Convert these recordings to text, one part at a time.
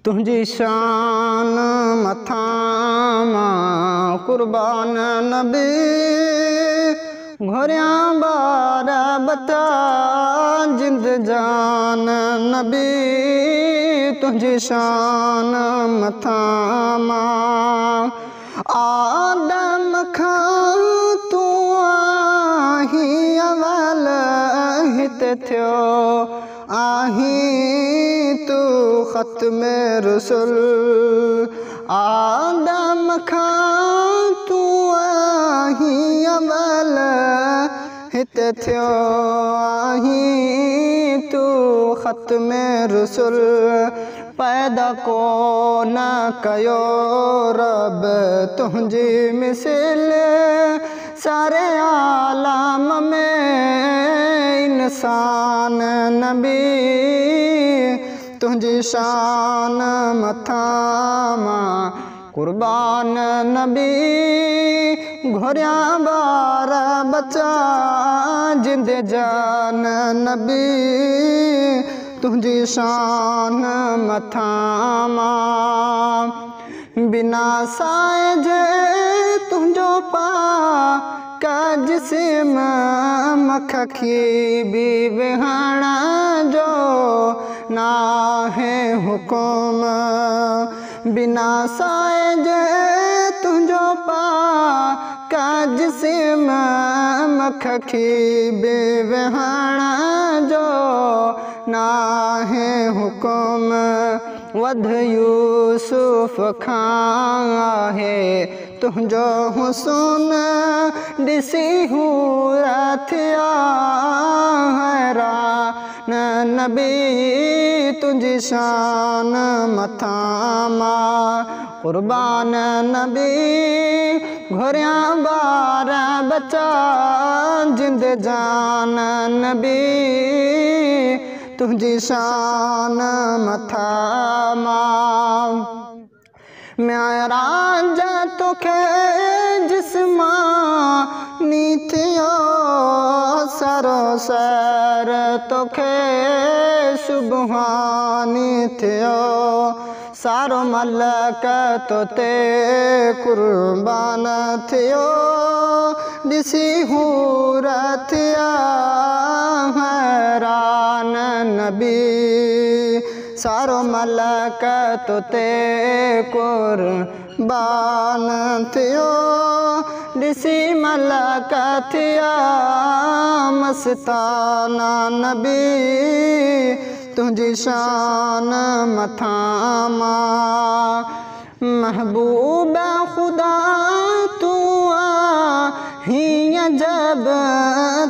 तुझी शान मथां कुर्बान नबी घोरिया बार बता जिंद जान नबी तुझी शान मथां आदम खां तू आही अवल हित थियो आही तू ख़त्म रसूल आदम खां तू आही अवल हित थियो आही तू ख़त्म रसूल पैदा को न कयो रब तुझी मिसल सारे आलम में इंसान नबी तुझी शान मथां कुर्बान नबी घोरिया बार बचा जिंद जान नबी तुझी शान मथां बिना साए जे तुझो पा का जिस्म मखी भी विहण जो ना है हुकुम बिना साए जे तुझो पा का जिस्म मखी भी विहण जो ना है हुकुम वध यूसुफ खां है तुझो हुस्न दिसी हूरा थिया हैरान नबी तुझी शान मथां कुर्बान नबी घोरिया बार बचा जिंद जान नबी तुझी शान मथां मेराज तोखे जिस्मानी थियो सरो सर तोखे सुबहानी थियो सारो मलक तोते कुर्बान थियो दिसी हूर थिया हैरान नबी सारो मलक तोते कुर्बान थियो दिसी मलक थिया मस्ताना नबी तुझी शान मथां महबूब खुदा तू हीअं जब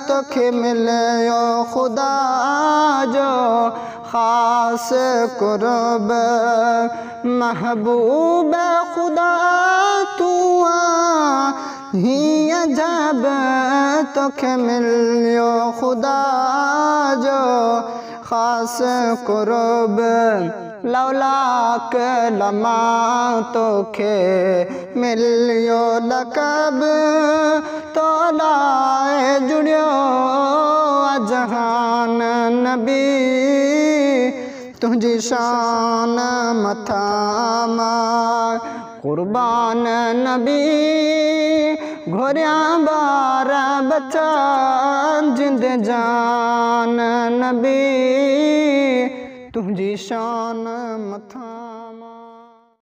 तोखे मिलियो खुदा जो ख़ास कुर्ब महबूब खुदा तू हीअं जब तोखे मिलियो खुदा जो ख़ास कुर्ब लौलाक लमा तोखे मिलियो लक़ब तो लाए जुड़ियो जहान नबी तुझी शान मथां कुर्बान नबी घोरिया बार बचा जिंद जान नबी तुझी शान मथां।